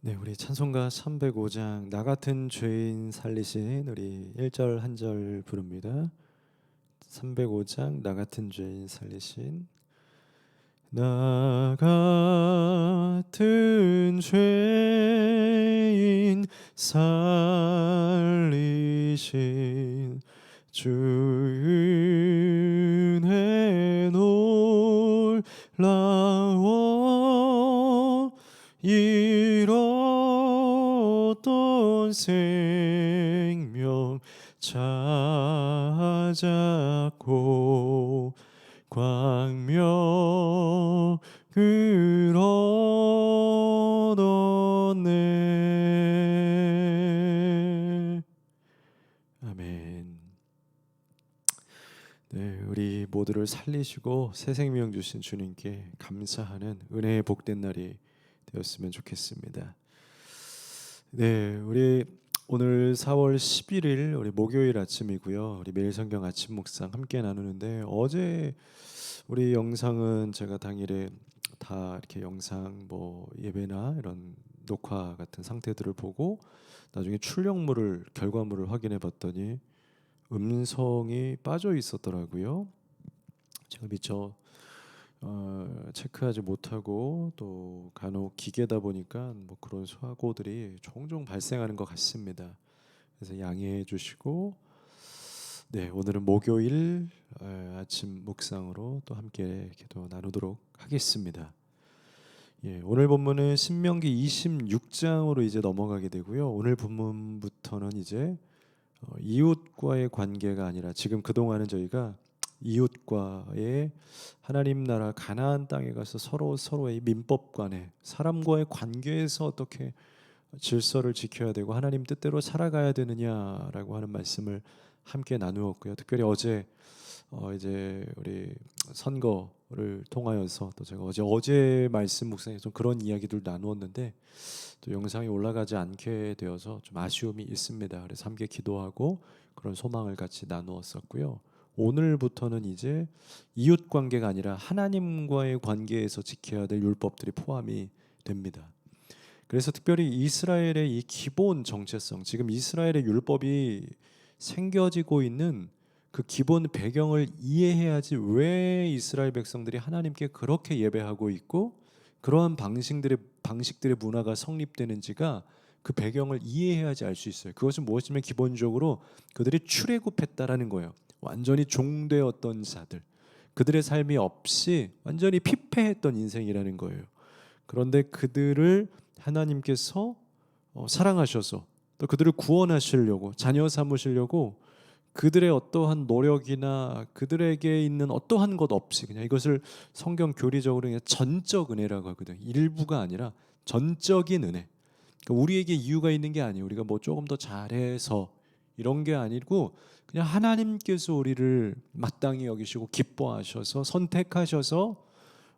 네, 우리 찬송가 305장 나 같은 죄인 살리신 우리 1절 한 절 부릅니다. 305장 나 같은 죄인 살리신 나 같은 죄인 살리신 주 은혜 놀라워 잃었던 생명 찾았고 광명을 얻었네. 아멘. 네, 우리 모두를 살리시고 새 생명 주신 주님께 감사하는 은혜의 복된 날이 되었으면 좋겠습니다. 네, 우리 오늘 4월 11일 우리 목요일 아침이고요. 우리 매일 성경 아침 묵상 함께 나누는데 어제 우리 영상은 제가 당일에 다 이렇게 영상 뭐 예배나 이런 녹화 같은 상태들을 보고 나중에 출력물을 결과물을 확인해 봤더니 음성이 빠져 있었더라고요. 제가 미처 체크하지 못하고 또 간혹 기계다 보니까 뭐 그런 사고들이 종종 발생하는 것 같습니다. 그래서 양해해 주시고, 네, 오늘은 목요일 아침 묵상으로 또 함께 기도 나누도록 하겠습니다. 예, 오늘 본문은 신명기 26장으로 이제 넘어가게 되고요. 오늘 본문부터는 이제 이웃과의 관계가 아니라 지금 그동안은 저희가 이웃과의 하나님 나라 가나안 땅에 가서 서로의 민법 간에 사람과의 관계에서 어떻게 질서를 지켜야 되고 하나님 뜻대로 살아가야 되느냐라고 하는 말씀을 함께 나누었고요. 특별히 어제 이제 우리 선거를 통하여서 또 제가 어제 말씀 묵상에 좀 그런 이야기들 나누었는데 또 영상이 올라가지 않게 되어서 좀 아쉬움이 있습니다. 그래서 함께 기도하고 그런 소망을 같이 나누었었고요. 오늘부터는 이제 이웃 관계가 아니라 하나님과의 관계에서 지켜야 될 율법들이 포함이 됩니다. 그래서 특별히 이스라엘의 이 기본 정체성, 지금 이스라엘의 율법이 생겨지고 있는 그 기본 배경을 이해해야지 왜 이스라엘 백성들이 하나님께 그렇게 예배하고 있고 그러한 방식들의 문화가 성립되는지가 그 배경을 이해해야지 알 수 있어요. 그것은 무엇이냐면 기본적으로 그들이 출애굽했다라는 거예요. 완전히 종되었던 자들, 그들의 삶이 없이 완전히 피폐했던 인생이라는 거예요. 그런데 그들을 하나님께서 사랑하셔서 또 그들을 구원하시려고 자녀 삼으시려고 그들의 어떠한 노력이나 그들에게 있는 어떠한 것 없이 그냥 이것을 성경 교리적으로 그냥 전적 은혜라고 하거든요. 일부가 아니라 전적인 은혜. 그러니까 우리에게 이유가 있는 게 아니에요. 우리가 뭐 조금 더 잘해서 이런 게 아니고 그냥 하나님께서 우리를 마땅히 여기시고 기뻐하셔서 선택하셔서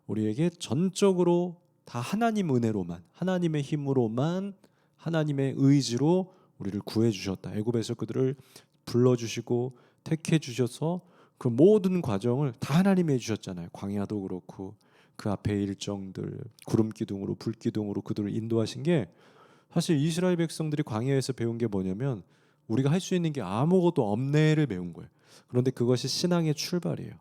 우리에게 전적으로 다 하나님 은혜로만, 하나님의 힘으로만, 하나님의 의지로 우리를 구해 주셨다. 애굽에서 그들을 불러주시고 택해 주셔서 그 모든 과정을 다 하나님이 해주셨잖아요. 광야도 그렇고 그 앞에 일정들 구름 기둥으로 불 기둥으로 그들을 인도하신 게 사실 이스라엘 백성들이 광야에서 배운 게 뭐냐면 우리가 할 수 있는 게 아무것도 없네를 배운 거예요. 그런데 그것이 신앙의 출발이에요.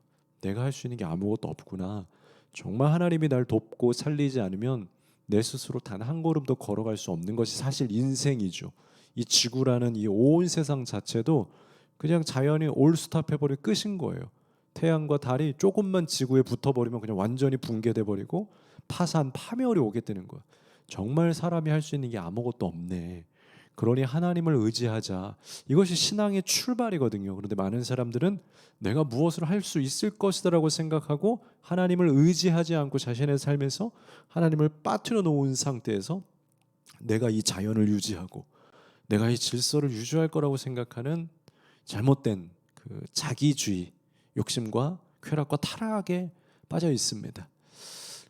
내가 할 수 있는 게 아무것도 없구나. 정말 하나님이 날 돕고 살리지 않으면 내 스스로 단 한 걸음도 걸어갈 수 없는 것이 사실 인생이죠. 이 지구라는 이 온 세상 자체도 그냥 자연이 올스톱해버릴 끝인 거예요. 태양과 달이 조금만 지구에 붙어버리면 그냥 완전히 붕괴돼 버리고 파멸이 오게 되는 거야. 정말 사람이 할 수 있는 게 아무것도 없네. 그러니 하나님을 의지하자. 이것이 신앙의 출발이거든요. 그런데 많은 사람들은 내가 무엇을 할 수 있을 것이다라고 생각하고 하나님을 의지하지 않고 자신의 삶에서 하나님을 빠뜨려 놓은 상태에서 내가 이 자연을 유지하고 내가 이 질서를 유지할 거라고 생각하는 잘못된 그 자기주의, 욕심과 쾌락과 타락에 빠져 있습니다.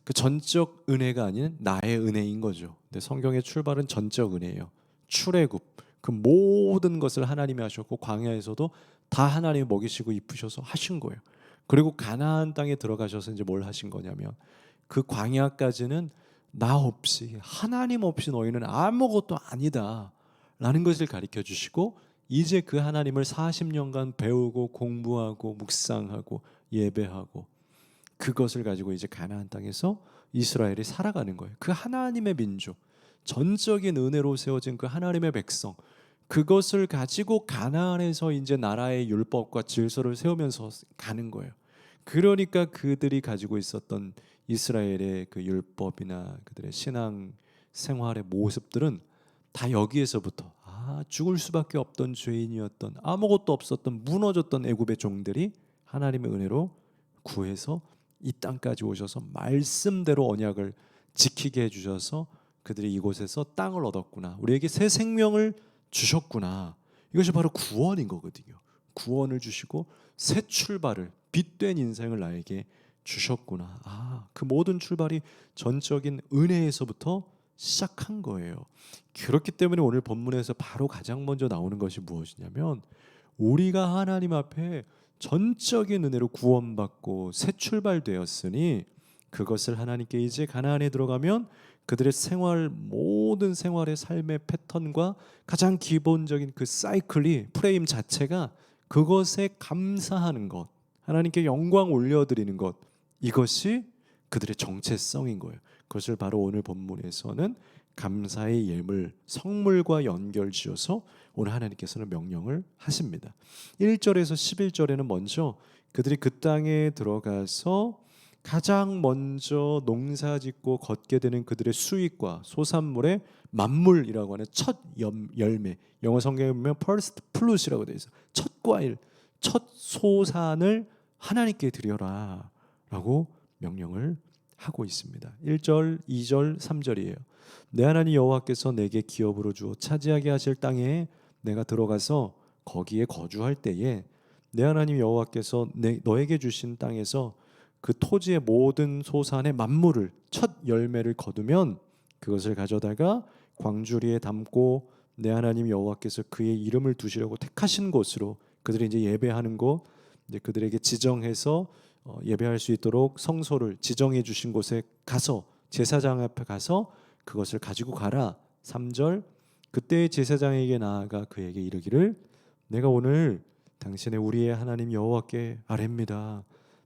그 전적 은혜가 아닌 나의 은혜인 거죠. 근데 성경의 출발은 전적 은혜예요. 출애굽, 그 모든 것을 하나님이 하셨고 광야에서도 다 하나님이 먹이시고 입히셔서 하신 거예요. 그리고 가나안 땅에 들어가셔서 이제 뭘 하신 거냐면 그 광야까지는 나 없이, 하나님 없이 너희는 아무것도 아니다 라는 것을 가르쳐 주시고, 이제 그 하나님을 40년간 배우고 공부하고 묵상하고 예배하고 그것을 가지고 이제 가나안 땅에서 이스라엘이 살아가는 거예요. 그 하나님의 민족, 전적인 은혜로 세워진 그 하나님의 백성, 그것을 가지고 가나안에서 이제 나라의 율법과 질서를 세우면서 가는 거예요. 그러니까 그들이 가지고 있었던 이스라엘의 그 율법이나 그들의 신앙 생활의 모습들은 다 여기에서부터, 죽을 수밖에 없던 죄인이었던, 아무것도 없었던 무너졌던 애굽의 종들이 하나님의 은혜로 구해서 이 땅까지 오셔서 말씀대로 언약을 지키게 해주셔서 그들이 이곳에서 땅을 얻었구나, 우리에게 새 생명을 주셨구나. 이것이 바로 구원인 거거든요. 구원을 주시고 새 출발을, 빛된 인생을 나에게 주셨구나. 그 모든 출발이 전적인 은혜에서부터 시작한 거예요. 그렇기 때문에 오늘 본문에서 바로 가장 먼저 나오는 것이 무엇이냐면, 우리가 하나님 앞에 전적인 은혜로 구원받고 새 출발되었으니 그것을 하나님께 이제 가나안에 들어가면 그들의 생활, 모든 생활의 삶의 패턴과 가장 기본적인 그 사이클이, 프레임 자체가 그것에 감사하는 것, 하나님께 영광 올려드리는 것, 이것이 그들의 정체성인 거예요. 그것을 바로 오늘 본문에서는 감사의 예물, 성물과 연결지어서 오늘 하나님께서는 명령을 하십니다. 1절에서 11절에는 먼저 그들이 그 땅에 들어가서 가장 먼저 농사짓고 걷게 되는 그들의 수익과 소산물의 만물이라고 하는 첫 열매, 영어 성경에 보면 first fruit이라고 되어 있어요. 첫 과일, 첫 소산을 하나님께 드려라 라고 명령을 하고 있습니다. 1절, 2절, 3절이에요. 내 하나님 여호와께서 내게 기업으로 주어 차지하게 하실 땅에 내가 들어가서 거기에 거주할 때에 내 하나님 여호와께서 너에게 주신 땅에서 그 토지의 모든 소산의 만물을, 첫 열매를 거두면 그것을 가져다가 광주리에 담고 내 하나님 여호와께서 그의 이름을 두시려고 택하신 곳으로, 그들이 이제 예배하는 곳, 이제 그들에게 지정해서 예배할 수 있도록 성소를 지정해 주신 곳에 가서, 제사장 앞에 가서 그것을 가지고 가라. 3절, 그때 제사장에게 나아가 그에게 이르기를 내가 오늘 당신의 우리의 하나님 여호와께 아뢰입니다.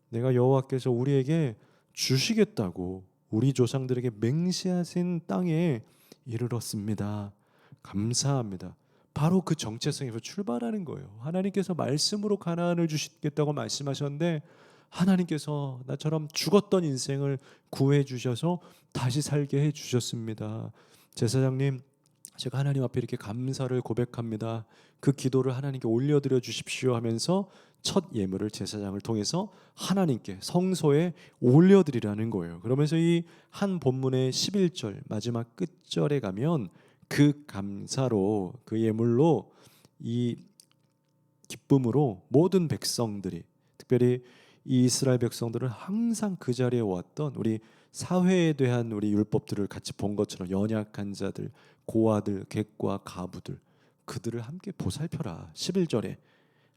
내가 여호와께서 우리에게 주시겠다고 우리 조상들에게 맹세하신 땅에 이르렀습니다. 감사합니다. 바로 그 정체성에서 출발하는 거예요. 하나님께서 말씀으로 가나안을 주시겠다고 말씀하셨는데, 하나님께서 나처럼 죽었던 인생을 구해 주셔서 다시 살게 해 주셨습니다. 제사장님, 제가 하나님 앞에 이렇게 감사를 고백합니다. 그 기도를 하나님께 올려드려 주십시오 하면서 첫 예물을 제사장을 통해서 하나님께 성소에 올려드리라는 거예요. 그러면서 이 한 본문의 11절 마지막 끝절에 가면 그 감사로, 그 예물로, 이 기쁨으로 모든 백성들이, 특별히 이 이스라엘 백성들은 항상 그 자리에 왔던, 우리 사회에 대한 우리 율법들을 같이 본 것처럼 연약한 자들, 고아들, 객과 가부들, 그들을 함께 보살펴라. 11절에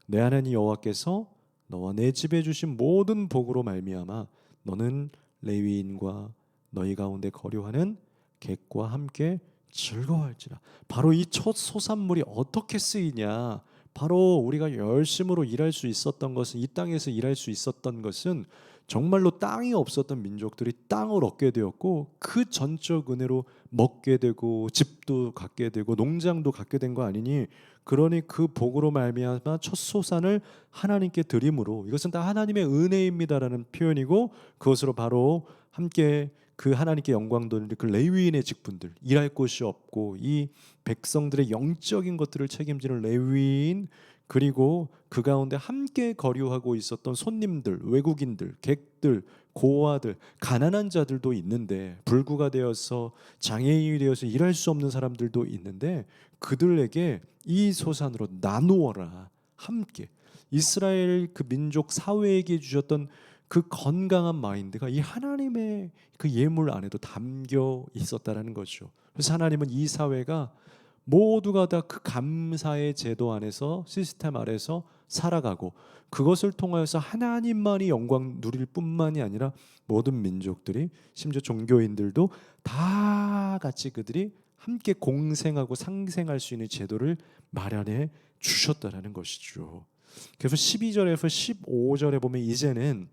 내 하나님 여호와께서 너와 내 집에 주신 모든 복으로 말미암아 너는 레위인과 너희 가운데 거류하는 객과 함께 즐거워할지라. 바로 이 첫 소산물이 어떻게 쓰이냐, 바로 우리가 열심으로 일할 수 있었던 것은, 이 땅에서 일할 수 있었던 것은 정말로 땅이 없었던 민족들이 땅을 얻게 되었고, 그 전적 은혜로 먹게 되고 집도 갖게 되고 농장도 갖게 된 거 아니니, 그러니 그 복으로 말미암아 첫 소산을 하나님께 드림으로, 이것은 다 하나님의 은혜입니다라는 표현이고, 그것으로 바로 함께 그 하나님께 영광 돌리는 그 레위인의 직분들, 일할 곳이 없고 이 백성들의 영적인 것들을 책임지는 레위인, 그리고 그 가운데 함께 거류하고 있었던 손님들, 외국인들, 객들, 고아들, 가난한 자들도 있는데, 불구가 되어서 장애인이 되어서 일할 수 없는 사람들도 있는데, 그들에게 이 소산으로 나누어라. 함께 이스라엘 그 민족 사회에게 주셨던 그 건강한 마인드가 이 하나님의 그 예물 안에도 담겨 있었다라는 거죠. 그래서 하나님은 이 사회가 모두가 다 그 감사의 제도 안에서, 시스템 아래서 살아가고 그것을 통하여서 하나님만이 영광 누릴 뿐만이 아니라 모든 민족들이 심지어 종교인들도 다 같이 그들이 함께 공생하고 상생할 수 있는 제도를 마련해 주셨다라는 것이죠. 그래서 12절에서 15절에 보면 이제는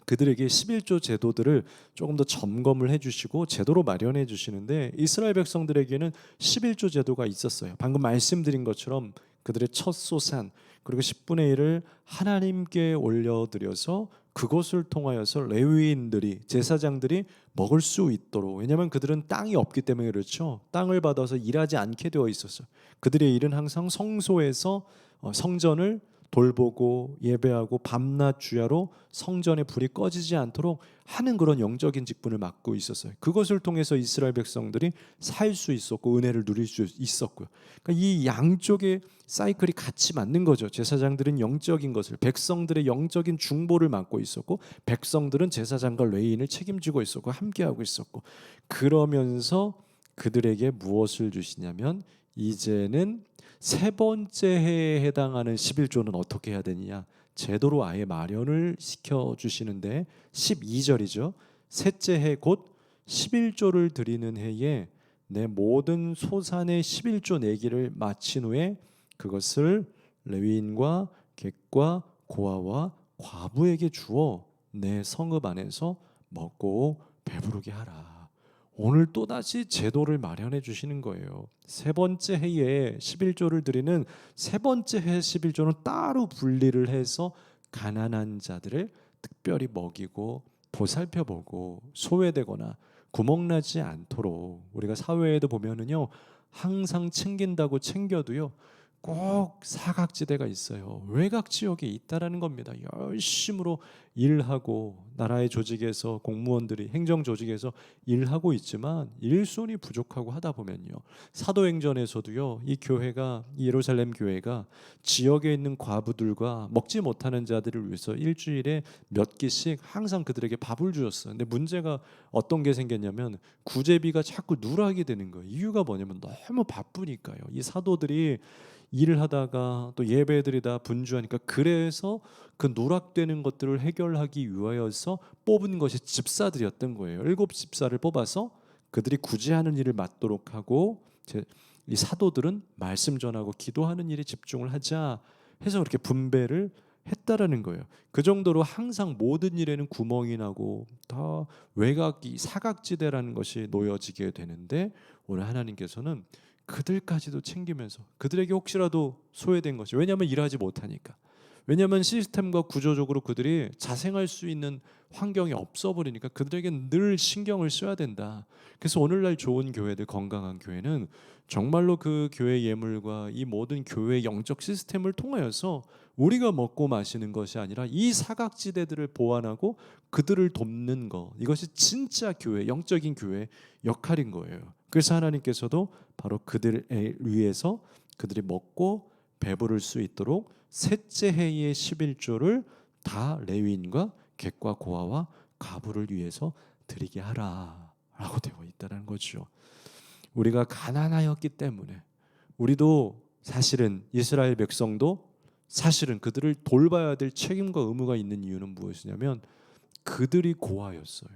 그들에게 11조 제도들을 조금 더 점검을 해주시고 제도로 마련해 주시는데 이스라엘 백성들에게는 11조 제도가 있었어요. 방금 말씀드린 것처럼 그들의 첫 소산 그리고 10분의 1을 하나님께 올려드려서 그것을 통하여서 레위인들이 제사장들이 먹을 수 있도록, 왜냐하면 그들은 땅이 없기 때문에 그렇죠. 땅을 받아서 일하지 않게 되어 있었어요. 그들의 일은 항상 성소에서 성전을 돌보고 예배하고 밤낮 주야로 성전의 불이 꺼지지 않도록 하는 그런 영적인 직분을 맡고 있었어요. 그것을 통해서 이스라엘 백성들이 살 수 있었고 은혜를 누릴 수 있었고요. 그러니까 이 양쪽의 사이클이 같이 맞는 거죠. 제사장들은 영적인 것을, 백성들의 영적인 중보를 맡고 있었고 백성들은 제사장과 레위인을 책임지고 있었고 함께하고 있었고, 그러면서 그들에게 무엇을 주시냐면 이제는 세 번째 해에 해당하는 11조는 어떻게 해야 되느냐, 제도로 아예 마련을 시켜 주시는데 12절이죠. 셋째 해 곧 11조를 드리는 해에 내 모든 소산의 11조 내기를 마친 후에 그것을 레위인과 객과 고아와 과부에게 주어 내 성읍 안에서 먹고 배부르게 하라. 오늘 또다시 제도를 마련해 주시는 거예요. 세 번째 해에 11조를 드리는 세 번째 해 11조는 따로 분리를 해서 가난한 자들을 특별히 먹이고 보살펴보고 소외되거나 구멍나지 않도록, 우리가 사회에도 보면은요 항상 챙긴다고 챙겨도요 꼭 사각지대가 있어요. 외곽 지역에 있다라는 겁니다. 열심으로 일하고 나라의 조직에서 공무원들이 행정 조직에서 일하고 있지만 일손이 부족하고 하다 보면요, 사도행전에서도요 이 교회가, 이 예루살렘 교회가 지역에 있는 과부들과 먹지 못하는 자들을 위해서 일주일에 몇 끼씩 항상 그들에게 밥을 주었어요. 근데 문제가 어떤 게 생겼냐면 구제비가 자꾸 누락이 되는 거예요. 이유가 뭐냐면 너무 바쁘니까요. 이 사도들이 일을 하다가 또 예배드리다 분주하니까, 그래서 그 누락되는 것들을 해결하기 위하여서 뽑은 것이 집사들이었던 거예요. 7집사를 뽑아서 그들이 구제하는 일을 맡도록 하고, 이 사도들은 말씀 전하고 기도하는 일에 집중을 하자 해서 그렇게 분배를 했다라는 거예요. 그 정도로 항상 모든 일에는 구멍이 나고 다 외곽이 사각지대라는 것이 놓여지게 되는데, 오늘 하나님께서는 그들까지도 챙기면서 그들에게 혹시라도 소외된 것이, 왜냐하면 일하지 못하니까, 왜냐하면 시스템과 구조적으로 그들이 자생할 수 있는 환경이 없어 버리니까 그들에게 늘 신경을 써야 된다. 그래서 오늘날 좋은 교회들, 건강한 교회는 정말로 그 교회 예물과 이 모든 교회 영적 시스템을 통하여서 우리가 먹고 마시는 것이 아니라 이 사각지대들을 보완하고 그들을 돕는 것, 이것이 진짜 교회, 영적인 교회의 역할인 거예요. 그래서 하나님께서도 바로 그들을 위해서 그들이 먹고 배부를 수 있도록 셋째 해의 11조를 다 레위인과 객과 고아와 과부를 위해서 드리게 하라 라고 되어 있다는 거죠. 우리가 가난하였기 때문에, 우리도 사실은 이스라엘 백성도 사실은 그들을 돌봐야 될 책임과 의무가 있는 이유는 무엇이냐면 그들이 고아였어요.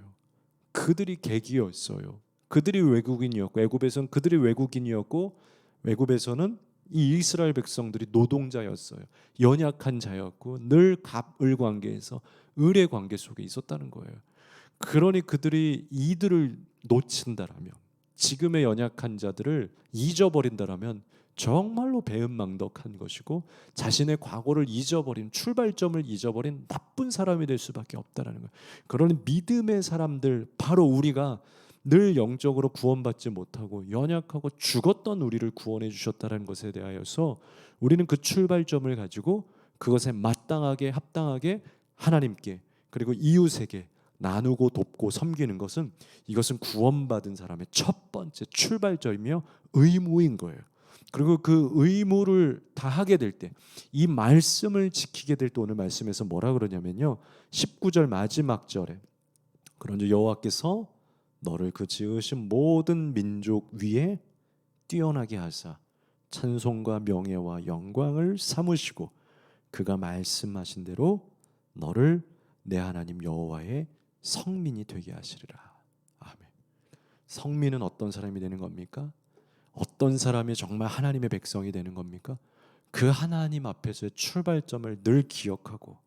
그들이 객이었어요. 그들이 외국인이었고, 애굽에서는 그들이 외국인이었고, 외굽에서는 이 이스라엘 백성들이 노동자였어요. 연약한 자였고 늘 갑을 관계에서 을의 관계 속에 있었다는 거예요. 그러니 그들이 이들을 놓친다라면, 지금의 연약한 자들을 잊어버린다라면 정말로 배은망덕한 것이고 자신의 과거를 잊어버린, 출발점을 잊어버린 나쁜 사람이 될 수밖에 없다라는 거예요. 그러니 믿음의 사람들, 바로 우리가 늘 영적으로 구원받지 못하고 연약하고 죽었던 우리를 구원해 주셨다는 것에 대하여서 우리는 그 출발점을 가지고 그것에 마땅하게 합당하게 하나님께 그리고 이웃에게 나누고 돕고 섬기는 것은, 이것은 구원받은 사람의 첫 번째 출발점이며 의무인 거예요. 그리고 그 의무를 다하게 될 때, 이 말씀을 지키게 될 때, 오늘 말씀에서 뭐라 그러냐면요, 19절 마지막 절에 그런즉 여호와께서 너를 그 지으신 모든 민족 위에 뛰어나게 하사 찬송과 명예와 영광을 삼으시고 그가 말씀하신 대로 너를 내 하나님 여호와의 성민이 되게 하시리라. 아멘. 성민은 어떤 사람이 되는 겁니까? 어떤 사람이 정말 하나님의 백성이 되는 겁니까? 그 하나님 앞에서의 출발점을 늘 기억하고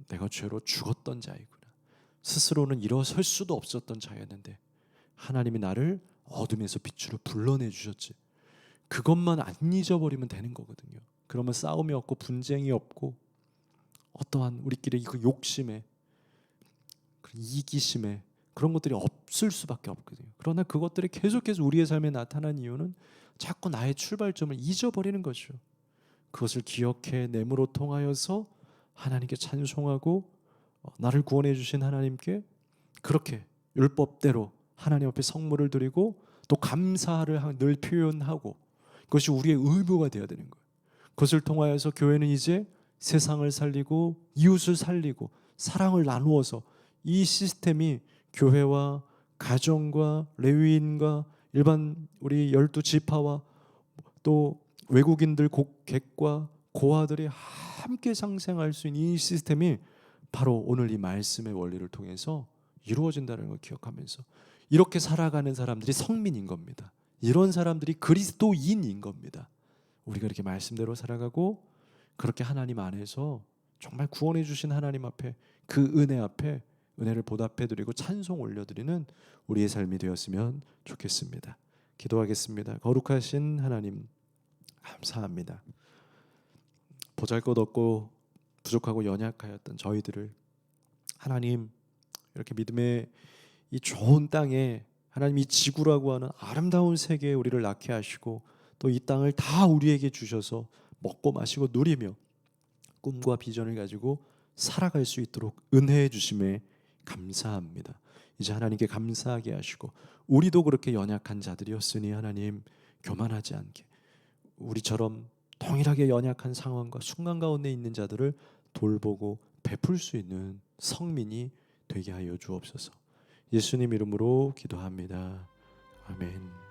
내가 죄로 죽었던 자이구나. 스스로는 일어설 수도 없었던 자였는데 하나님이 나를 어둠에서 빛으로 불러내 주셨지. 그것만 안 잊어버리면 되는 거거든요. 그러면 싸움이 없고 분쟁이 없고 어떠한 우리끼리 그 욕심에 이기심에 그런 것들이 없을 수밖에 없거든요. 그러나 그것들이 계속해서 우리의 삶에 나타난 이유는 자꾸 나의 출발점을 잊어버리는 거죠. 그것을 기억해 내므로 통하여서 하나님께 찬송하고 나를 구원해 주신 하나님께 그렇게 율법대로 하나님 앞에 성물을 드리고 또 감사를 늘 표현하고 그것이 우리의 의무가 되어야 되는 거예요. 그것을 통하여서 교회는 이제 세상을 살리고 이웃을 살리고 사랑을 나누어서 이 시스템이 교회와 가정과 레위인과 일반 우리 12지파와 또 외국인들 객과 고아들이 함께 상생할 수 있는 이 시스템이 바로 오늘 이 말씀의 원리를 통해서 이루어진다는 걸 기억하면서 이렇게 살아가는 사람들이 성민인 겁니다. 이런 사람들이 그리스도인인 겁니다. 우리가 이렇게 말씀대로 살아가고 그렇게 하나님 안에서 정말 구원해 주신 하나님 앞에 그 은혜 앞에 은혜를 보답해 드리고 찬송 올려드리는 우리의 삶이 되었으면 좋겠습니다. 기도하겠습니다. 거룩하신 하나님 감사합니다. 보잘것없고 부족하고 연약하였던 저희들을 하나님 이렇게 믿음의 이 좋은 땅에 하나님 이 지구라고 하는 아름다운 세계에 우리를 낳게 하시고 또 이 땅을 다 우리에게 주셔서 먹고 마시고 누리며 꿈과 비전을 가지고 살아갈 수 있도록 은혜해 주심에 감사합니다. 이제 하나님께 감사하게 하시고 우리도 그렇게 연약한 자들이었으니 하나님 교만하지 않게 우리처럼 동일하게 연약한 상황과 순간 가운데 있는 자들을 돌보고 베풀 수 있는 성민이 되게 하여 주옵소서. 예수님 이름으로 기도합니다. 아멘.